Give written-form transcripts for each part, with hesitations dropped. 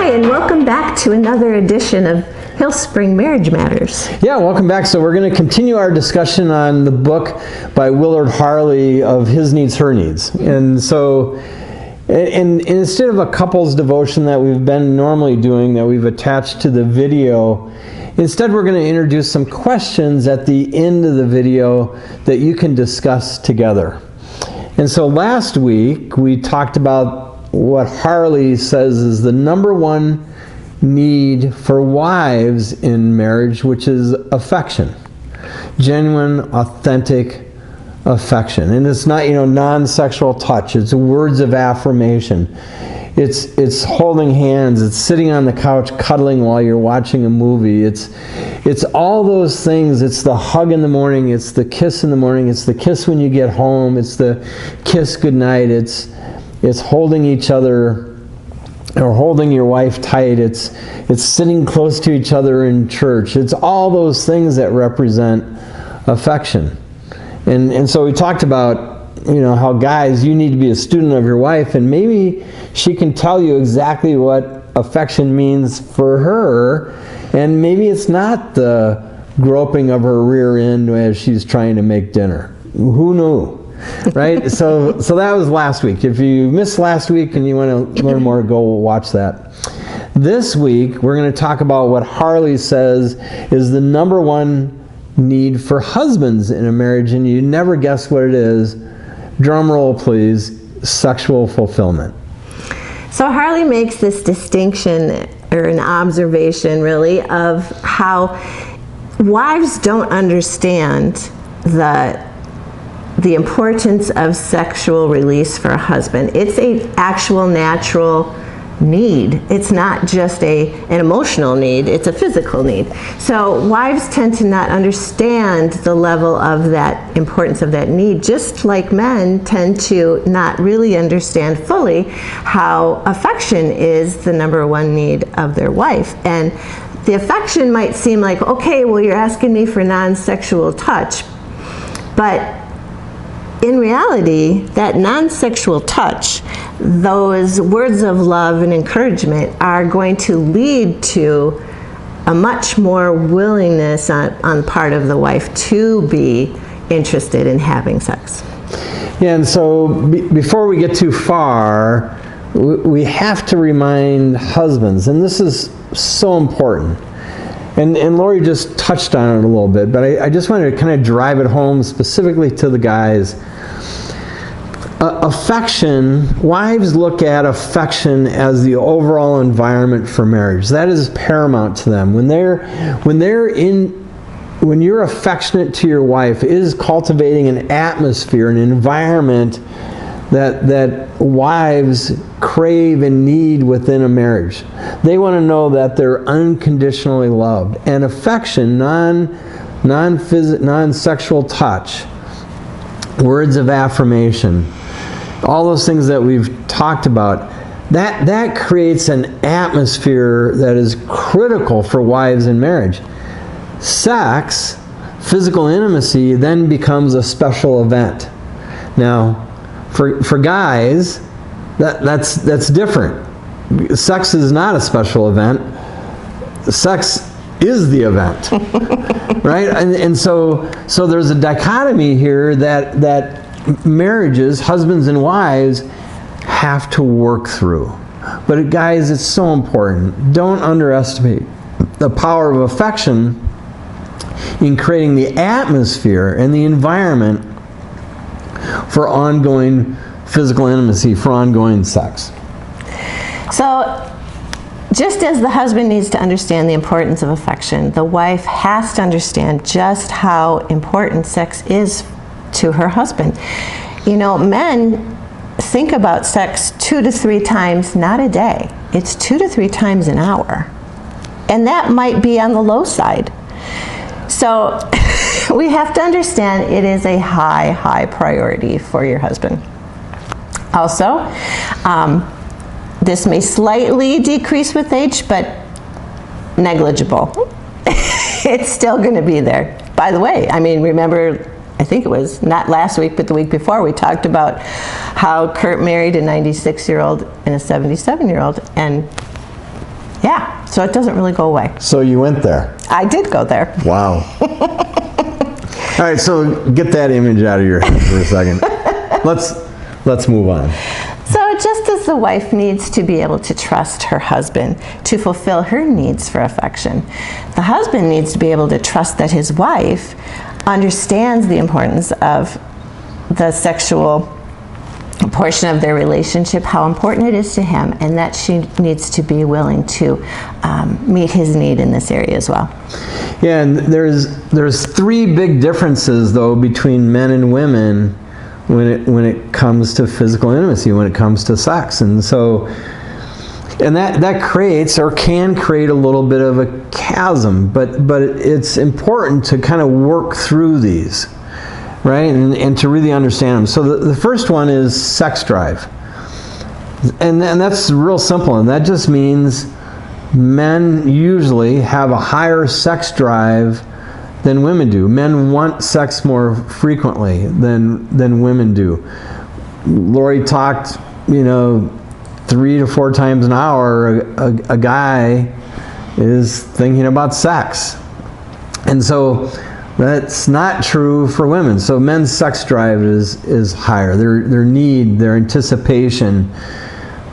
Hi, and welcome back to another edition of Hillspring Marriage Matters. Yeah, welcome back. So we're going to continue our discussion on the book by Willard Harley of His Needs, Her Needs. And so, and instead of a couples devotion that we've been normally doing, that we've attached to the video, instead we're going to introduce some questions at the end of the video that you can discuss together. And so last week we talked about what Harley says is the number one need for wives in marriage, which is affection. Genuine, authentic affection. And it's not, non-sexual touch. It's words of affirmation. It's holding hands. It's sitting on the couch cuddling while you're watching a movie. It's all those things. It's the hug in the morning. It's the kiss in the morning. It's the kiss when you get home. It's the kiss goodnight. It's holding each other or holding your wife tight. It's sitting close to each other in church. It's all those things that represent affection. And so we talked about, how guys, you need to be a student of your wife, and maybe she can tell you exactly what affection means for her, and maybe it's not the groping of her rear end as she's trying to make dinner. Who knew? Right? So that was last week. If you missed last week and you want to learn more, go watch that. This week, we're going to talk about what Harley says is the number one need for husbands in a marriage, and you never guess what it is. Drum roll, please. Sexual fulfillment. So Harley makes this distinction, or an observation really, of how wives don't understand the importance of sexual release for a husband. It's an actual natural need. It's not just an emotional need, it's a physical need. So wives tend to not understand the level of that importance of that need, just like men tend to not really understand fully how affection is the number one need of their wife. And the affection might seem like, okay, well, you're asking me for non-sexual touch, but in reality, that non-sexual touch, those words of love and encouragement are going to lead to a much more willingness on the part of the wife to be interested in having sex. Yeah, and so before we get too far, we have to remind husbands, and this is so important, and Lori just touched on it a little bit, but I just wanted to kind of drive it home specifically to the guys. Affection, wives look at affection as the overall environment for marriage. That is paramount to them. When you're affectionate to your wife, it is cultivating an atmosphere, an environment that wives crave and need within a marriage. They want to know that they're unconditionally loved. And affection, non-sexual touch, words of affirmation, all those things that we've talked about, that creates an atmosphere that is critical for wives in marriage. Sex, physical intimacy, then becomes a special event. Now, for guys, that's different. Sex is not a special event. Sex is the event, right? And so there's a dichotomy here that marriages, husbands and wives, have to work through. But guys, it's so important. Don't underestimate the power of affection in creating the atmosphere and the environment for ongoing physical intimacy, for ongoing sex. So, just as the husband needs to understand the importance of affection, the wife has to understand just how important sex is to her husband. Men think about sex 2 to 3 times, not a day. It's 2 to 3 times an hour. And that might be on the low side. So we have to understand it is a high priority for your husband. Also, this may slightly decrease with age, but negligible. It's still going to be there. By the way, remember, I think it was not last week, but the week before, we talked about how Kurt married a 96-year-old and a 77-year-old, and Yeah, so it doesn't really go away. So you went there. I did go there. Wow. All right, so get that image out of your head for a second. Let's move on. So just as the wife needs to be able to trust her husband to fulfill her needs for affection, the husband needs to be able to trust that his wife understands the importance of the sexual portion of their relationship, how important it is to him, and that she needs to be willing to meet his need in this area as well. Yeah, and there's three big differences though between men and women when it comes to physical intimacy, when it comes to sex, and that creates or can create a little bit of a chasm, but it's important to kind of work through these, right, and to really understand them. So the first one is sex drive, and that's real simple, and that just means men usually have a higher sex drive than women do. Men want sex more frequently than women do. Lori talked, 3 to 4 times an hour a guy is thinking about sex. And so that's not true for women. So men's sex drive is higher. Their need, their anticipation,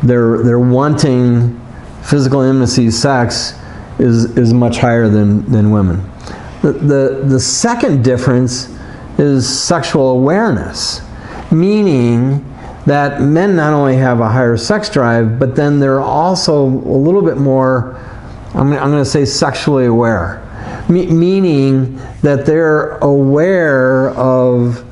their wanting physical intimacy, sex is much higher than women. The second difference is sexual awareness, meaning that men not only have a higher sex drive, but then they're also a little bit more, I'm going to say sexually aware, meaning that they're aware of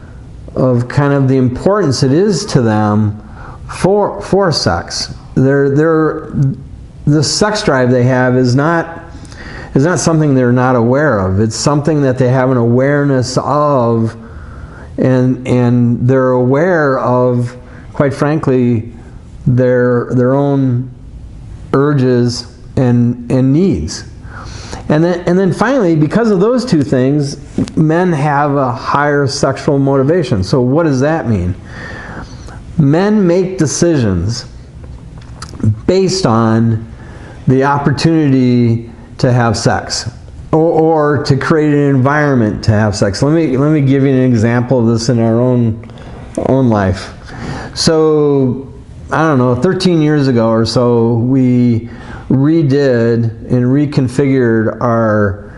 kind of the importance it is to them for sex. The sex drive they have is not something they're not aware of. It's something that they have an awareness of, and they're aware of, quite frankly, their own urges and needs. And then finally, because of those two things, men have a higher sexual motivation. So what does that mean? Men make decisions based on the opportunity to have sex, or to create an environment to have sex. Let me give you an example of this in our own life. So, I don't know, 13 years ago or so, we redid and reconfigured our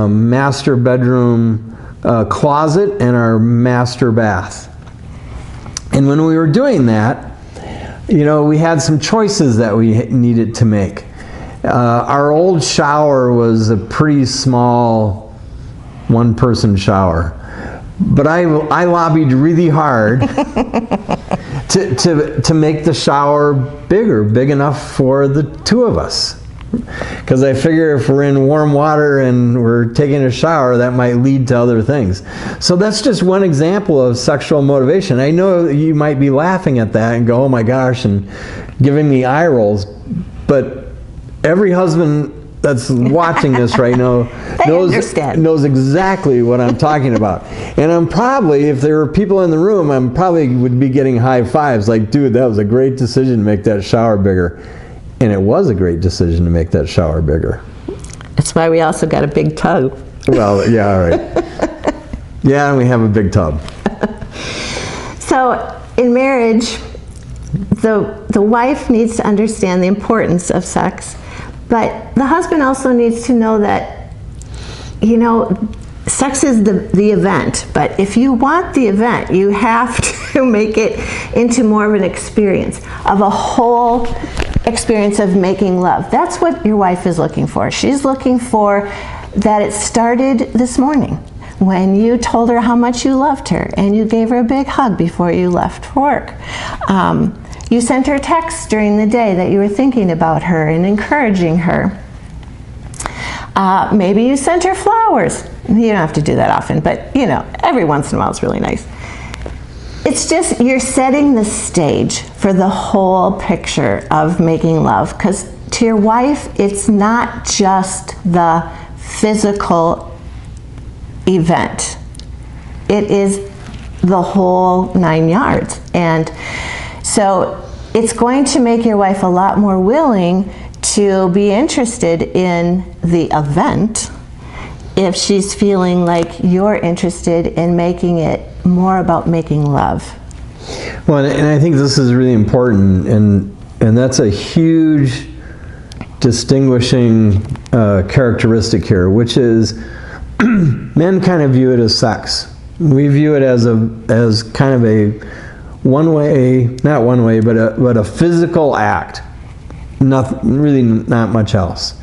master bedroom closet and our master bath. And when we were doing that, we had some choices that we needed to make. Our old shower was a pretty small one-person shower, but I lobbied really hard to make the shower big enough for the two of us, because I figure if we're in warm water and we're taking a shower, that might lead to other things. So that's just one example of sexual motivation. I know you might be laughing at that and go, oh my gosh, and giving me eye rolls, but every husband that's watching this right now knows exactly what I'm talking about. And I'm probably, if there were people in the room, I'm probably would be getting high fives like, dude, that was a great decision to make that shower bigger. And it was a great decision to make that shower bigger. That's why we also got a big tub. Well, yeah, all right. Yeah, and we have a big tub. So in marriage, the wife needs to understand the importance of sex, but the husband also needs to know that, sex is the event, but if you want the event, you have to make it into more of an experience, of a whole experience of making love. That's what your wife is looking for. She's looking for that it started this morning when you told her how much you loved her and you gave her a big hug before you left for work. You sent her texts during the day that you were thinking about her and encouraging her. Maybe you sent her flowers. You don't have to do that often, but every once in a while it's really nice. It's just you're setting the stage for the whole picture of making love, because to your wife, it's not just the physical event. It is the whole 9 yards. And so it's going to make your wife a lot more willing to be interested in the event if she's feeling like you're interested in making it more about making love. Well, and I think this is really important, and that's a huge distinguishing characteristic here, which is men kind of view it as sex. We view it as kind of a not one way, but a physical act. Really not much else.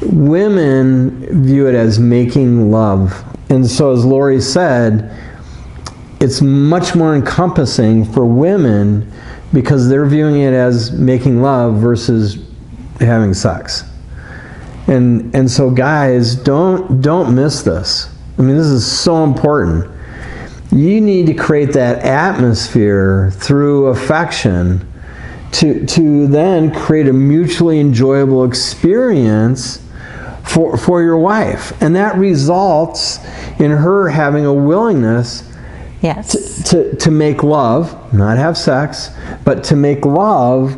Women view it as making love. And so, as Lori said, it's much more encompassing for women because they're viewing it as making love versus having sex. And so guys, don't miss this. I mean, this is so important. You need to create that atmosphere through affection to then create a mutually enjoyable experience for your wife. And that results in her having a willingness to make love, not have sex, but to make love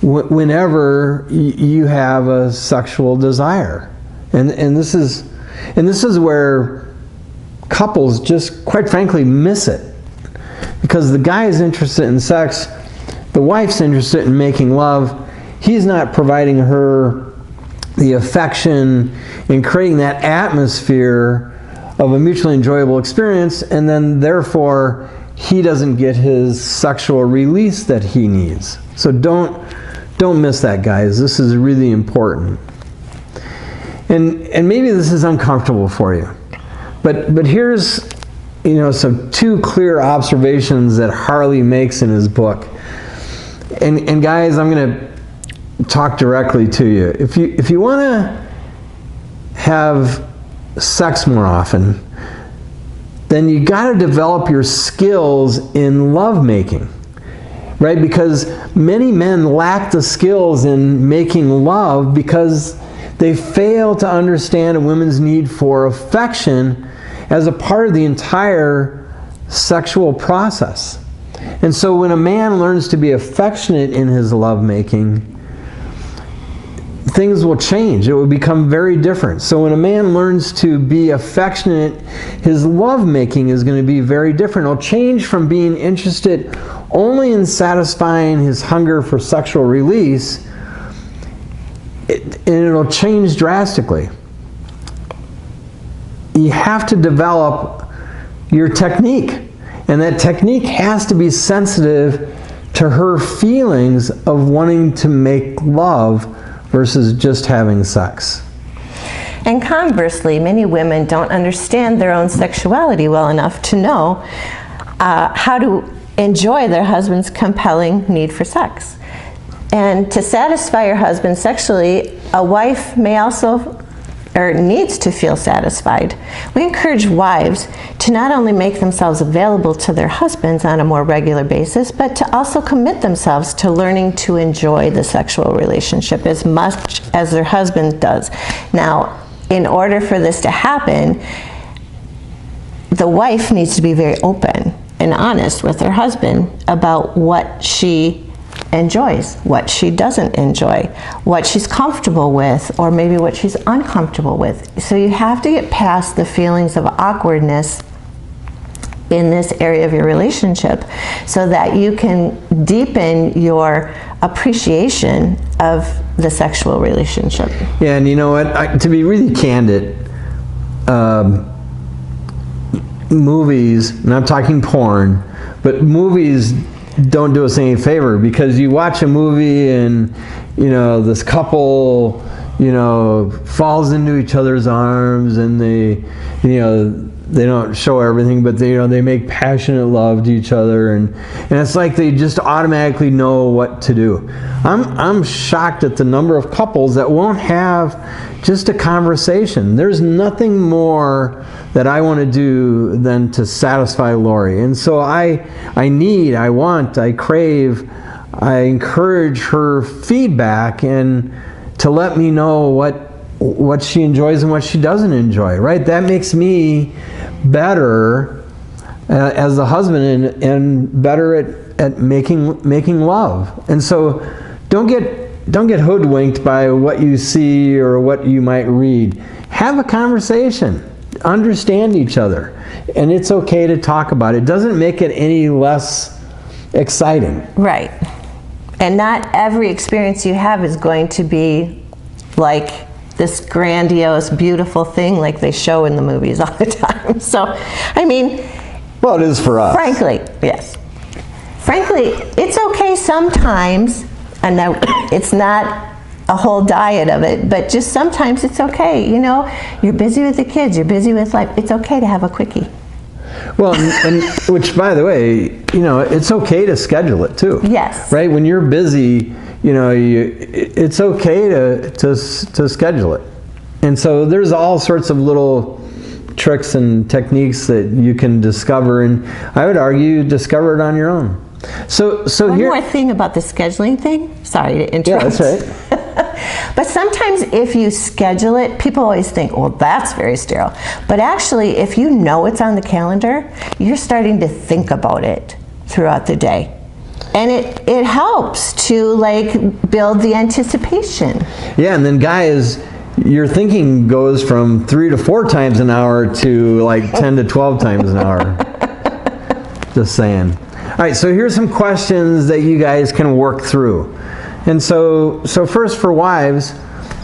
whenever you have a sexual desire. And this is where couples just, quite frankly, miss it. Because the guy is interested in sex, the wife's interested in making love. He's not providing her the affection and creating that atmosphere of a mutually enjoyable experience, and then therefore he doesn't get his sexual release that he needs. So don't miss that, guys. This is really important. And maybe this is uncomfortable for you, but here's some two clear observations that Harley makes in his book. And guys, I'm going to talk directly to you. If you want to have sex more often, then you got to develop your skills in lovemaking, right? Because many men lack the skills in making love because they fail to understand a woman's need for affection as a part of the entire sexual process. And so when a man learns to be affectionate in his lovemaking, things will change. It will become very different. So when a man learns to be affectionate, his lovemaking is going to be very different. It'll change from being interested only in satisfying his hunger for sexual release, and it'll change drastically. You have to develop your technique, and that technique has to be sensitive to her feelings of wanting to make love versus just having sex. And conversely, many women don't understand their own sexuality well enough to know how to enjoy their husband's compelling need for sex. And to satisfy her husband sexually, a wife may also needs to feel satisfied. We encourage wives to not only make themselves available to their husbands on a more regular basis, but to also commit themselves to learning to enjoy the sexual relationship as much as their husband does. Now, in order for this to happen, the wife needs to be very open and honest with her husband about what she enjoys, what she doesn't enjoy, what she's comfortable with, or maybe what she's uncomfortable with. So you have to get past the feelings of awkwardness in this area of your relationship so that you can deepen your appreciation of the sexual relationship. Yeah, and you know what? To be really candid, movies, and I'm talking porn, but movies don't do us any favor, because you watch a movie and this couple falls into each other's arms, and they don't show everything, but they make passionate love to each other, and it's like they just automatically know what to do. I'm shocked at the number of couples that won't have just a conversation. There's nothing more that I want to do than to satisfy Lori. And so I crave, I encourage her feedback and to let me know what she enjoys and what she doesn't enjoy, right? That makes me better as a husband and better at making love. And so don't get get hoodwinked by what you see or what you might read. Have a conversation. Understand each other. And it's okay to talk about it. It doesn't make it any less exciting. Right. And not every experience you have is going to be like this grandiose, beautiful thing like they show in the movies all the time. So, I mean, well, it is for us. Frankly, yes. Frankly, it's okay sometimes, and it's not a whole diet of it, but just sometimes it's okay. You know, you're busy with the kids, you're busy with life. It's okay to have a quickie. Well, and which, by the way, you know, it's okay to schedule it too. Yes. Right? When you're busy, you know, it's okay to schedule it. And so there's all sorts of little tricks and techniques that you can discover, and I would argue discover it on your own. So One here, more thing about the scheduling thing. Sorry to interrupt. Yeah, that's right. But sometimes if you schedule it, people always think, well, that's very sterile. But actually, if you know it's on the calendar, you're starting to think about it throughout the day. And it helps to like build the anticipation. Yeah, and then guys, your thinking goes from 3 to 4 times an hour to like 10 to 12 times an hour. Just saying. All right, so here's some questions that you guys can work through. And so first for wives,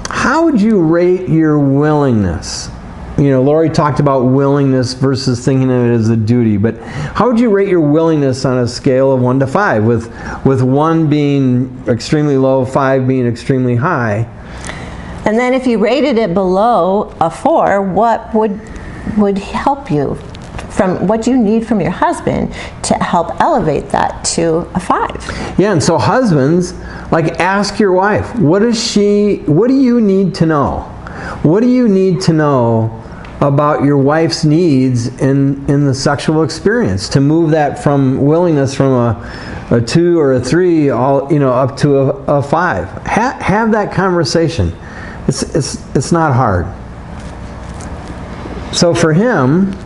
how would you rate your willingness? You know, Lori talked about willingness versus thinking of it as a duty, but how would you rate your willingness on a scale of 1 to 5, with 1 being extremely low, 5 being extremely high? And then if you rated it below a 4, what would help you? From what you need from your husband to help elevate that to a 5. Yeah, and so husbands, like, ask your wife, what do you need to know? What do you need to know about your wife's needs in the sexual experience to move that from willingness from a 2 or a 3 up to a 5? Have that conversation. It's not hard. So for him,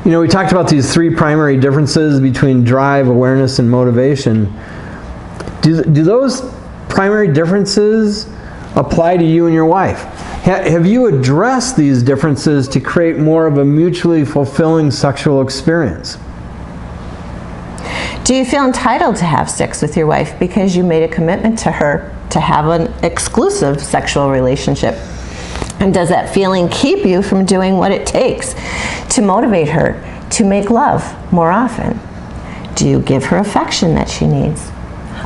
you know, we talked about these 3 primary differences between drive, awareness, and motivation. Do those primary differences apply to you and your wife? Have you addressed these differences to create more of a mutually fulfilling sexual experience? Do you feel entitled to have sex with your wife because you made a commitment to her to have an exclusive sexual relationship? And does that feeling keep you from doing what it takes to motivate her to make love more often? Do you give her affection that she needs?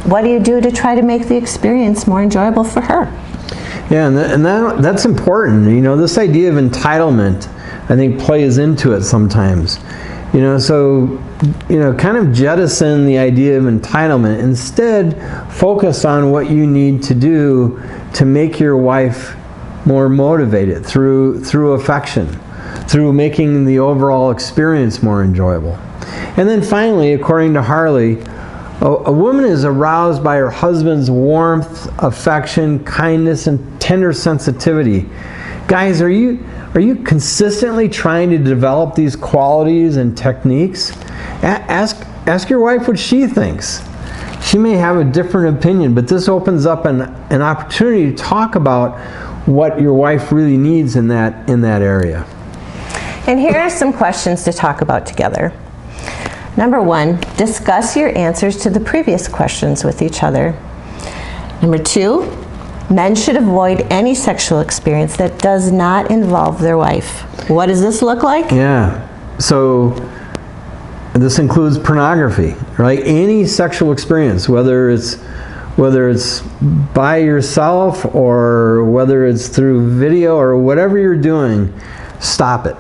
What do you do to try to make the experience more enjoyable for her? Yeah, and that's important. You know, this idea of entitlement, I think, plays into it sometimes. You know, so, you know, kind of jettison the idea of entitlement. Instead, focus on what you need to do to make your wife more motivated through affection, through making the overall experience more enjoyable. And then finally, according to Harley, a woman is aroused by her husband's warmth, affection, kindness, and tender sensitivity. Guys, are you consistently trying to develop these qualities and techniques? Ask your wife what she thinks. She may have a different opinion, but this opens up an opportunity to talk about what your wife really needs in that area. And here are some questions to talk about together. Number 1, discuss your answers to the previous questions with each other. Number 2, men should avoid any sexual experience that does not involve their wife. What does this look like? Yeah, so this includes pornography, right? Any sexual experience, whether it's by yourself or whether it's through video or whatever you're doing, stop it.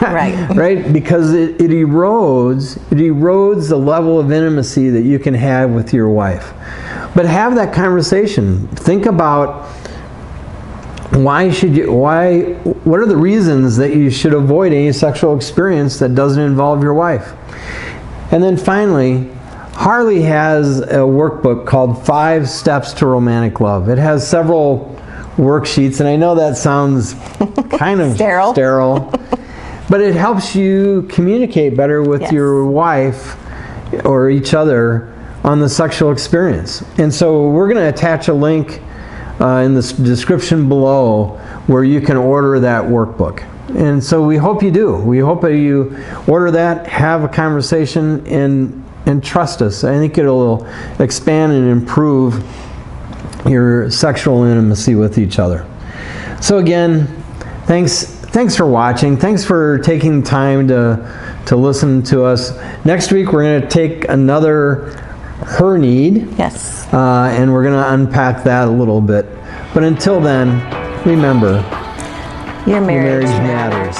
Right. Right? Because it erodes the level of intimacy that you can have with your wife. But have that conversation. Think about what are the reasons that you should avoid any sexual experience that doesn't involve your wife? And then finally, Harley has a workbook called 5 Steps to Romantic Love. It has several worksheets, and I know that sounds kind of sterile, but it helps you communicate better with your wife or each other on the sexual experience. And so we're going to attach a link in the description below where you can order that workbook. And so we hope you do. We hope that you order that, have a conversation, and trust us. I think it'll expand and improve your sexual intimacy with each other. So again, thanks for watching. Thanks for taking time to listen to us. Next week we're going to take another her need. Yes. And we're going to unpack that a little bit. But until then, remember, Your your marriage marriage matters.